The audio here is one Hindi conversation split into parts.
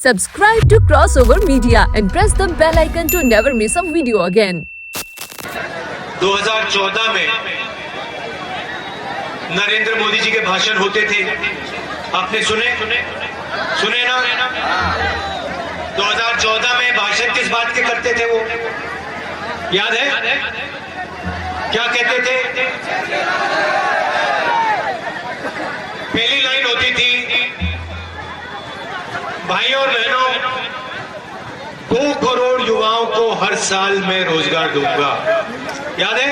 Subscribe to Crossover Media and press the bell icon to never miss a video again. 2014 में नरेंद्र मोदी जी के भाषण होते थे, आपने सुने ना? 2014 में भाषण किस बात के करते थे वो याद है? क्या कहते थे? पहली लाइन होती थी, भाइयों और बहनों, 2 करोड़ युवाओं को हर साल मैं रोजगार दूंगा। याद है?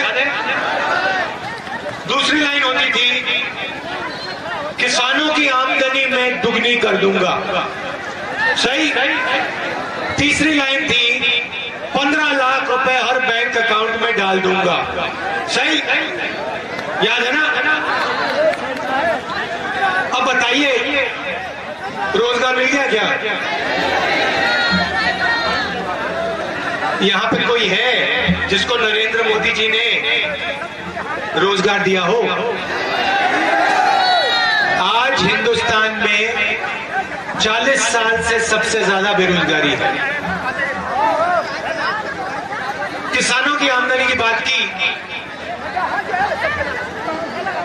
दूसरी लाइन होती थी, किसानों की आमदनी मैं दुगनी कर दूंगा। सही? तीसरी लाइन थी, 15 लाख रुपए हर बैंक अकाउंट में डाल दूंगा। सही? याद है ना? अब बताइए, रोजगार मिल गया क्या? यहां पे कोई है जिसको नरेंद्र मोदी जी ने रोजगार दिया हो? आज हिंदुस्तान में 40 साल से सबसे ज्यादा बेरोजगारी है। किसानों की आमदनी की बात की,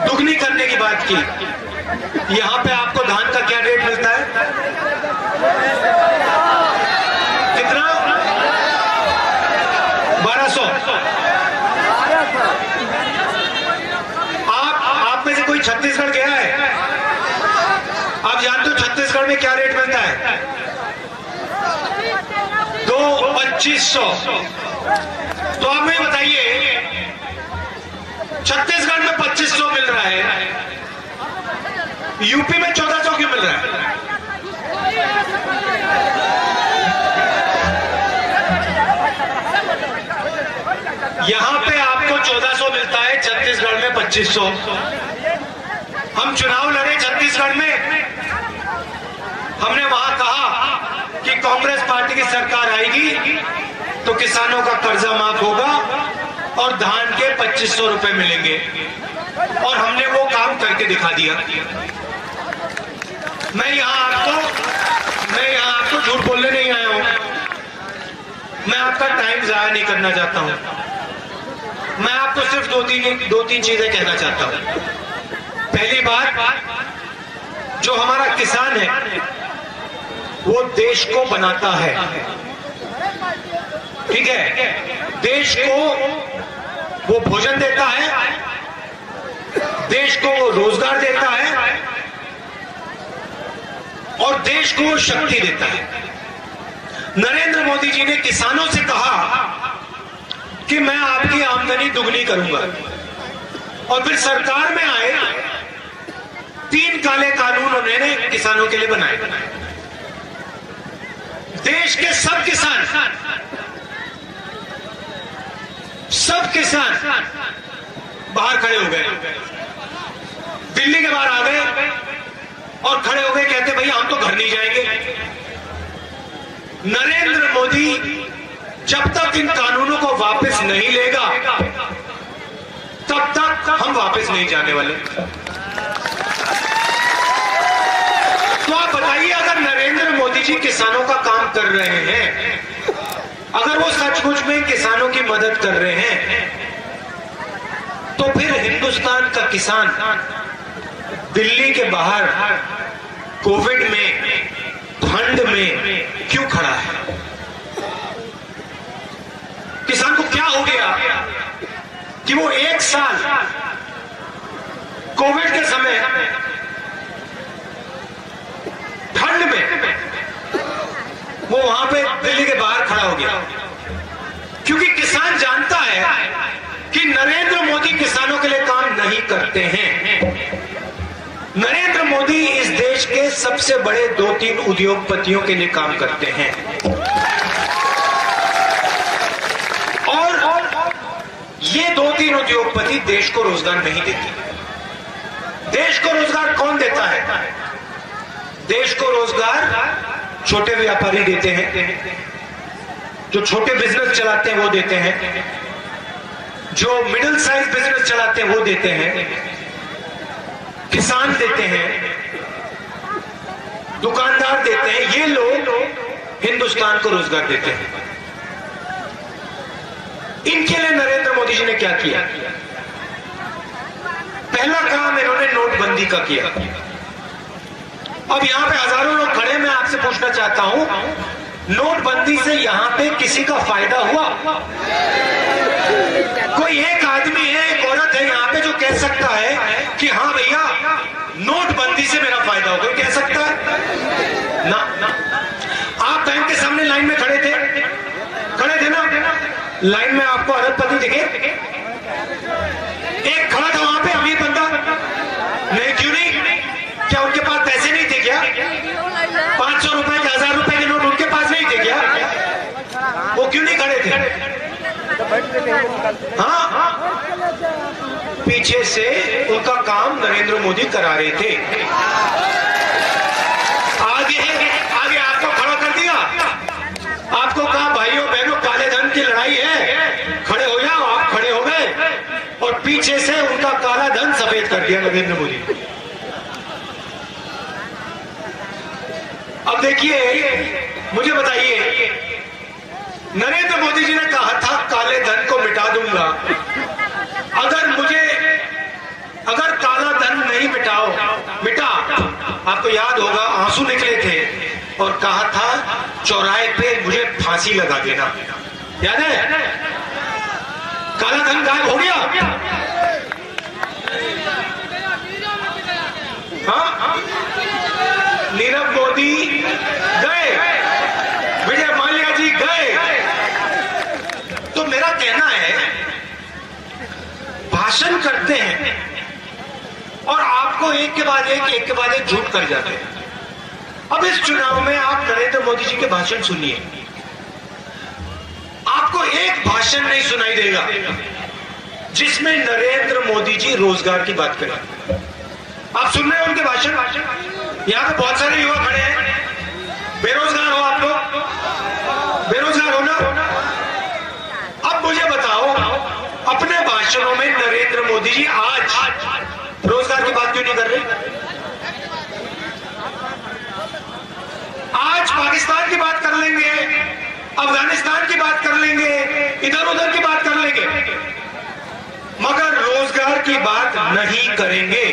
दुगनी करने की बात की। यहां पे आपको धान का क्या रेट मिलता है? कितना? 1200। आप में से कोई छत्तीसगढ़ गया है? आप जानते हो छत्तीसगढ़ में क्या रेट मिलता है? 2500। तो आप मुझे बताइए, छत्तीसगढ़ में 2500 मिल रहा है, यूपी में 1400 क्यों मिल रहा है? यहां पे आपको 1400 मिलता है, छत्तीसगढ़ में 2500। हम चुनाव लड़े छत्तीसगढ़ में, हमने वहां कहा कि कांग्रेस पार्टी की सरकार आएगी तो किसानों का कर्जा माफ होगा और धान के 2500 रुपए मिलेंगे, और हमने वो काम करके दिखा दिया। मैं यहां आपको झूठ बोलने नहीं आया हूं, मैं आपका टाइम जाया नहीं करना चाहता हूं। मैं आपको सिर्फ दो तीन चीजें कहना चाहता हूं। पहली बात, जो हमारा किसान है वो देश को बनाता है, ठीक है? देश को वो भोजन देता है, देश को वो रोजगार देता है, और देश को वो शक्ति देता है। नरेंद्र मोदी जी ने किसानों से कहा कि मैं आपकी आमदनी दुगनी करूंगा, और फिर सरकार में आए, 3 काले कानून उन्होंने किसानों के लिए बनाए। देश के सब किसान बाहर खड़े हो गए, दिल्ली के बाहर आ गए और खड़े हो गए, कहते भैया हम तो घर नहीं जाएंगे। नरेंद्र मोदी जब तक इन कानूनों को वापस नहीं लेगा तब तक हम वापस नहीं जाने वाले। तो आप बताइए, अगर नरेंद्र मोदी जी किसानों का काम कर रहे हैं, अगर वो सचमुच में किसानों की मदद कर रहे हैं, तो फिर हिंदुस्तान का किसान दिल्ली के बाहर कोविड में, ठंड में क्यों खड़ा है? किसान को क्या हो गया कि वो 1 साल कोविड के समय ठंड में वो वहां पे दिल्ली के बाहर खड़ा हो गया? क्योंकि किसान जानता है कि नरेंद्र मोदी किसानों के लिए काम नहीं करते हैं। नरेंद्र मोदी इस देश के सबसे बड़े 2-3 उद्योगपतियों के लिए काम करते हैं, और ये 2-3 उद्योगपति देश को रोजगार नहीं देते। देश को रोजगार कौन देता है? देश को रोजगार छोटे व्यापारी देते हैं, जो छोटे बिजनेस चलाते हैं वो देते हैं, जो मिडिल साइज बिजनेस चलाते हैं वो देते हैं, किसान देते हैं, दुकानदार देते हैं, ये लोग हिंदुस्तान को रोजगार देते हैं। इनके लिए नरेंद्र मोदी जी ने क्या किया? पहला काम इन्होंने नोटबंदी का किया। अब यहां पे हजारों लोग खड़े, मैं आपसे पूछना चाहता हूं, नोटबंदी से यहां पे किसी का फायदा हुआ? कोई एक आदमी है, एक औरत है यहां पे जो कह सकता है कि हाँ भैया नोटबंदी से मेरा फायदा हो? कोई कह सकता है? ना। आप बैंक के सामने लाइन में खड़े थे ना? लाइन में आपको अरबपति दिखे? एक खड़ा था वहां पे अमीर बंदा, नहीं क्यों नहीं? क्या उनके पास पैसे नहीं थे क्या? 500 रुपए के 1000 रुपए के नोट उनके पास नहीं थे क्या? वो क्यों नहीं खड़े थे? हाँ, पीछे से उनका काम नरेंद्र मोदी करा रहे थे। आगे आपको खड़ा कर दिया, आपको कहा भाइयों बहनों काले धन की लड़ाई है, खड़े हो जाओ। आप खड़े हो गए और पीछे से उनका काला धन सफेद कर दिया नरेंद्र मोदी। अब देखिए, मुझे बताइए, नरेंद्र मोदी जी ने कहा था काले धन को मिटा दूंगा। अगर काला धन नहीं मिटा, आपको याद होगा आंसू निकले थे और कहा था चौराहे पे मुझे फांसी लगा देना, याद है? काला धन गायब हो गया। हाँ, नीरव मोदी गए, विजय माल्या जी गए। तो मेरा कहना है, भाषण करते हैं और आपको एक के बाद एक झूठ कर जाते हैं। अब इस चुनाव में आप नरेंद्र मोदी जी के भाषण सुनिए, आपको एक भाषण नहीं सुनाई देगा जिसमें नरेंद्र मोदी जी रोजगार की बात करें। आप सुन रहे हैं उनके भाषण? यहां पे बहुत सारे युवा खड़े हैं, बेरोजगार हो आप लोग, बेरोजगार हो ना? अब मुझे बताओ, अपने भाषणों में नरेंद्र मोदी जी आज रोजगार की बात क्यों नहीं कर रहे? आज पाकिस्तान की बात कर लेंगे, अफगानिस्तान की बात कर लेंगे, इधर उधर की बात कर लेंगे, मगर रोजगार की बात नहीं करेंगे,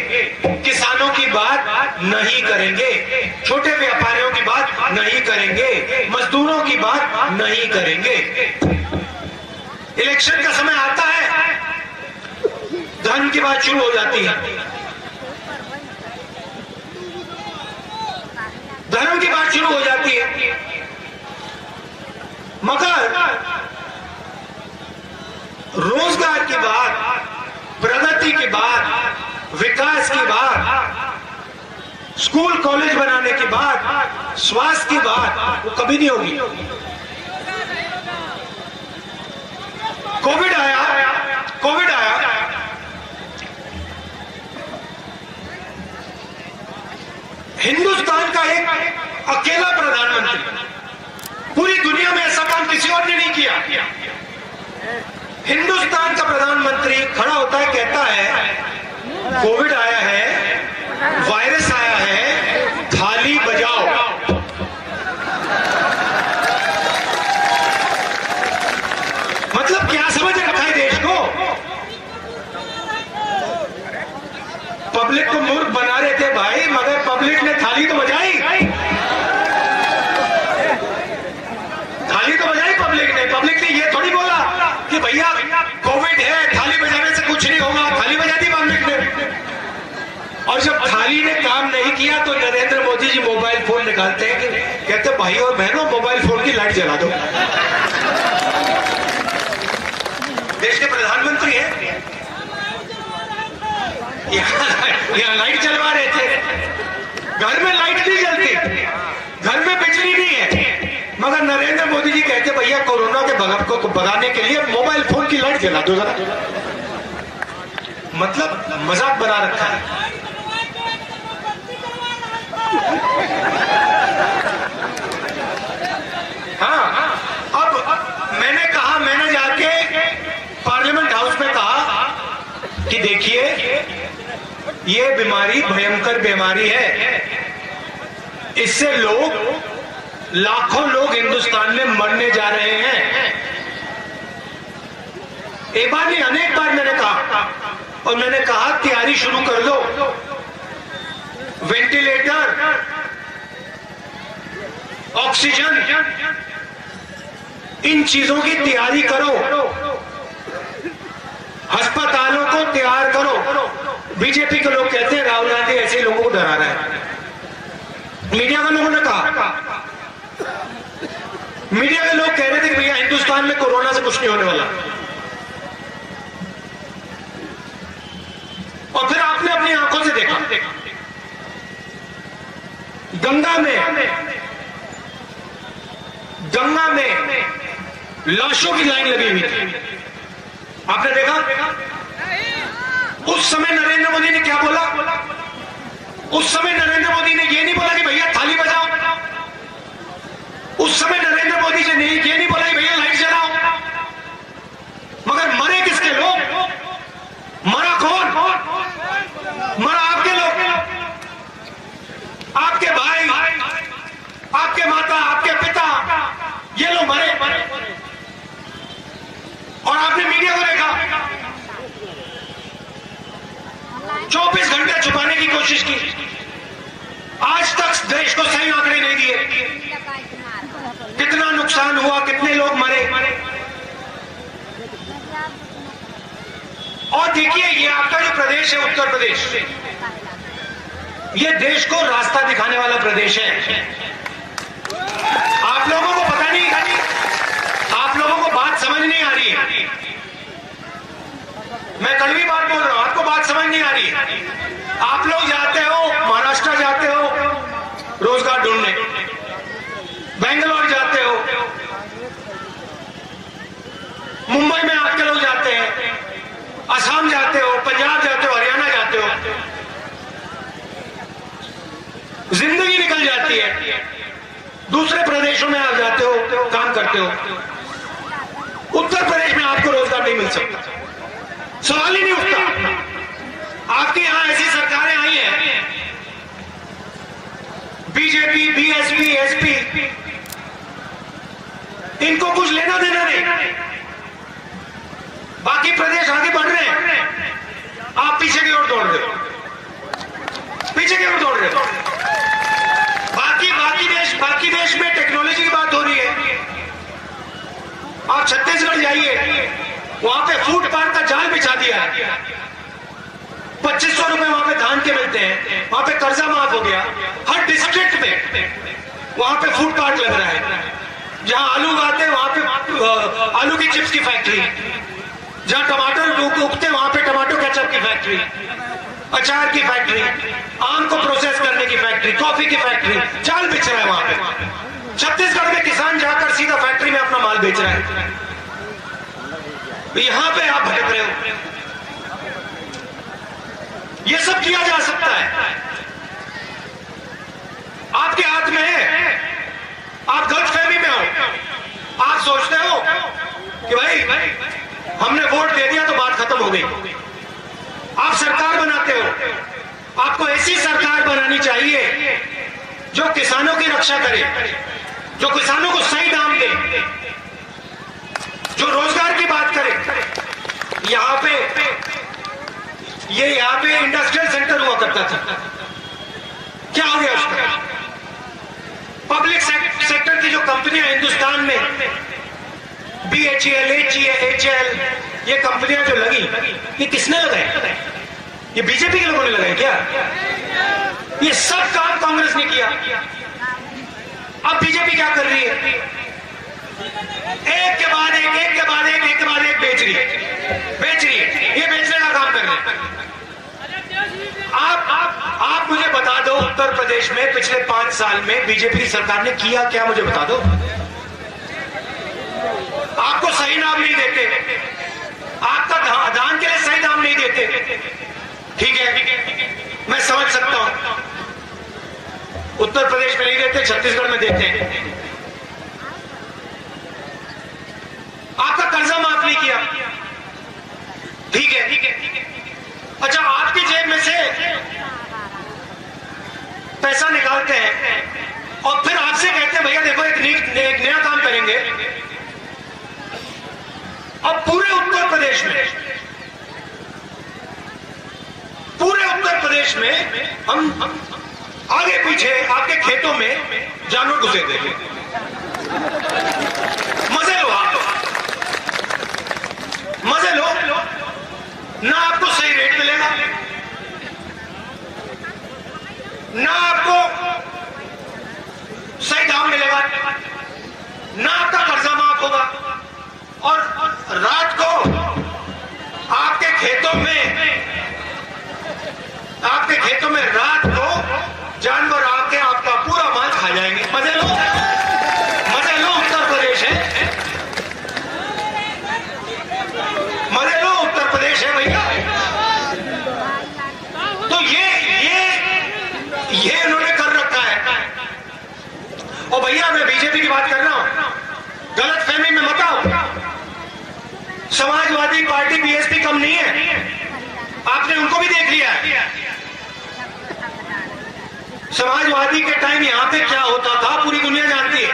किसानों की बात नहीं करेंगे, छोटे व्यापारियों की बात नहीं करेंगे, मजदूरों की बात नहीं करेंगे। इलेक्शन का समय आता है, धन की बात शुरू हो जाती है, धर्म की बात शुरू हो जाती है, मगर रोजगार की बात, प्रगति की बात, विकास की बात, स्कूल कॉलेज बनाने की बात, स्वास्थ्य की बात वो कभी नहीं होगी। कोविड आया, हिंदुस्तान का एक अकेला प्रधानमंत्री, पूरी दुनिया में ऐसा काम किसी और ने नहीं किया। हिंदुस्तान का प्रधानमंत्री खड़ा होता है, कहता है कोविड आया है, वायरस आया है, थाली बजाओ। मतलब क्या समझ रखा है देश को? पब्लिक को मूर्ख बना रहे थे भाई, मगर पब्लिक ने थाली तो बजाई, थाली तो बजाई पब्लिक ने। पब्लिक ने ये थोड़ी बोला कि भैया कोविड है, थाली बजाने से कुछ नहीं होगा, थाली बजा दी पब्लिक ने। और जब थाली ने काम नहीं किया तो नरेंद्र मोदी जी मोबाइल फोन निकालते हैं, कि कहते भाई और बहनों मोबाइल फोन की लाइट जला दो। देश के प्रधानमंत्री हैं, यहाँ लाइट जलवा रहे थे, घर में लाइट नहीं जलती, घर में बिजली नहीं है, मगर नरेंद्र मोदी जी कहते भैया कोरोना के भगत को भगाने के लिए मोबाइल फोन की लाइट जला दो जरा। मतलब मजाक बना रखा है। हाँ, अब मैंने जाके पार्लियामेंट हाउस में कहा कि देखिए ये बीमारी भयंकर बीमारी है, इससे लाखों लोग हिंदुस्तान में मरने जा रहे हैं। एक बार नहीं, अनेक बार मैंने कहा, और मैंने कहा तैयारी शुरू कर दो। वेंटिलेटर, ऑक्सीजन, इन चीजों की तैयारी करो, अस्पतालों को तैयार करो। बीजेपी के लोग कहते हैं राहुल गांधी ऐसे लोगों को डरा रहा है। मीडिया के लोगों ने कहा, मीडिया के लोग कह रहे थे कि भैया हिंदुस्तान में कोरोना से कुछ नहीं होने वाला, और फिर आपने अपनी आंखों से देखा गंगा में लाशों की लाइन लगी हुई थी। आपने देखा? उस समय नरेंद्र मोदी ने क्या बोला? उस समय नरेंद्र मोदी ने ये नहीं बोला कि भैया थाली बजाओ। उस समय नरेंद्र मोदी जी ने ये नहीं बोला कि भैया लाइट जलाओ। मगर मरे किसके लोग? मरा कौन? मरा आपके लोग, आपके भाई, आपके माता, आपके पिता, ये लोग मरे। और आपने मीडिया को देखा, 24 घंटे छुपाने की कोशिश की। आज तक देश को सही आंकड़े नहीं दिए, कितना नुकसान हुआ, कितने लोग मरे। और देखिए, ये आपका जो प्रदेश है उत्तर प्रदेश, ये देश को रास्ता दिखाने वाला प्रदेश है। आप लोगों को पता नहीं, आप लोगों को बात समझ नहीं आ रही है। मैं कड़वी बात बोल रहा हूं, आपको बात समझ नहीं आ रही है। आप लोग जाते हो महाराष्ट्र, जाते हो रोजगार ढूंढने, बेंगलोर जाते हो, मुंबई में आपके लोग जाते हैं, असम जाते हो, पंजाब जाते हो, हरियाणा जाते हो, जिंदगी निकल जाती है। दूसरे प्रदेशों में आप जाते हो, काम करते हो, उत्तर प्रदेश में आपको रोजगार नहीं मिल सकता, सवाल ही नहीं उठता। आपके यहां ऐसी सरकारें आई हैं, बीजेपी, बीएसपी, एसपी, इनको कुछ लेना देना नहीं। बाकी प्रदेश आगे बढ़ रहे हैं, आप पीछे की ओर दौड़ रहे हो, पीछे की ओर दौड़ रहे हो। बाकी देश में टेक्नोलॉजी की बात हो रही है। आप छत्तीसगढ़ जाइए, वहां पे फूड पार्क का जाल बिछा दिया है। 2500 रुपए वहां पे धान के मिलते हैं, वहां पे कर्जा माफ हो गया। हर डिस्ट्रिक्ट में वहां पे फूड पार्क लग रहा है। जहां आलू उगाते हैं वहां पे आलू की चिप्स की फैक्ट्री, जहां टमाटर उगते हैं वहां पे टमाटो केचप की फैक्ट्री, अचार की फैक्ट्री, आम को प्रोसेस करने की फैक्ट्री, कॉफी की फैक्ट्री, जाल बिछ रहा है वहां पे। छत्तीसगढ़ में किसान जाकर सीधा फैक्ट्री में अपना माल बेच रहा है। यहां पे आप भटक रहे हो। ये सब किया जा सकता है, आपके हाथ में है। आप गलतफहमी में हो, आप सोचते हो कि भाई हमने वोट दे दिया तो बात खत्म हो गई। आप सरकार बनाते हो, आपको ऐसी सरकार बनानी चाहिए जो किसानों की रक्षा करे, जो किसानों को सही दाम दे, जो रोजगार की बात करे। यहाँ पे इंडस्ट्रियल सेंटर हुआ करता था, क्या हो गया उसका? पब्लिक सेक्टर की जो कंपनियां हिंदुस्तान में, BHEL, HEL, ये कंपनियां जो लगी, ये किसने लगाई? ये बीजेपी के लोगों ने लगाई क्या? ये सब काम कांग्रेस ने किया। अब बीजेपी क्या कर रही है? एक के बाद एक, एक के बाद एक, एक के बाद एक बेच रही है। ये बेचने का काम कर रहे हैं। आप मुझे बता दो, उत्तर प्रदेश में पिछले 5 साल में बीजेपी की सरकार ने किया क्या? मुझे बता दो। आपको सही नाम नहीं देते, आपका धान के लिए सही दाम नहीं देते। ठीक है, मैं समझ सकता हूं, उत्तर प्रदेश में नहीं देते, छत्तीसगढ़ में देते हैं। आपका कर्जा माफ नहीं किया, ठीक है। अच्छा, आपकी जेब में से पैसा निकालते हैं, हम आगे पीछे आपके खेतों में जानवर घुसे देंगे, मजे लो आप, मजे लो। ना आपको सही रेट मिलेगा, ना आपको सही दाम मिलेगा, ना आपका कर्जा माफ होगा, और रात को आपके खेतों में रात को जानवर आके आपका पूरा माल खा जाएंगे। मजे लो, मजे लो। उत्तर प्रदेश है, मजे लो। उत्तर प्रदेश है भैया। तो ये इन्होंने कर रखा है। और भैया मैं बीजेपी की बात कर रहा हूं, गलत फहमी में मत आओ। समाजवादी पार्टी बीएसपी कम नहीं है, आपने उनको भी देख लिया है। समाजवादी के टाइम यहां पे क्या होता था पूरी दुनिया जानती है,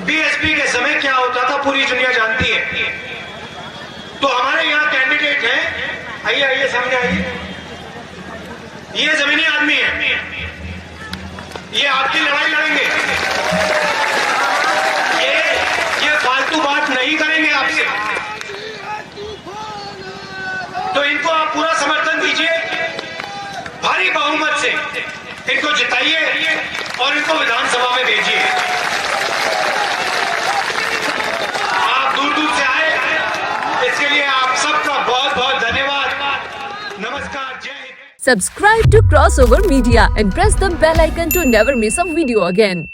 बीएसपी के समय क्या होता था पूरी दुनिया जानती है। तो हमारे यहां कैंडिडेट है, आइए आइए सामने आइए। ये जमीनी आदमी है, ये आपकी लड़ाई लड़ेंगे, ये फालतू बात नहीं करेंगे आपसे। तो इनको आप पूरा समर्थन दीजिए, भारी बहुमत से इनको जिताइए और इनको विधानसभा में भेजिए। आप दूर दूर से आए, इसके लिए आप सबका बहुत बहुत धन्यवाद। नमस्कार, जय Hind. Subscribe to Crossover Media and press the bell icon to never miss a video again.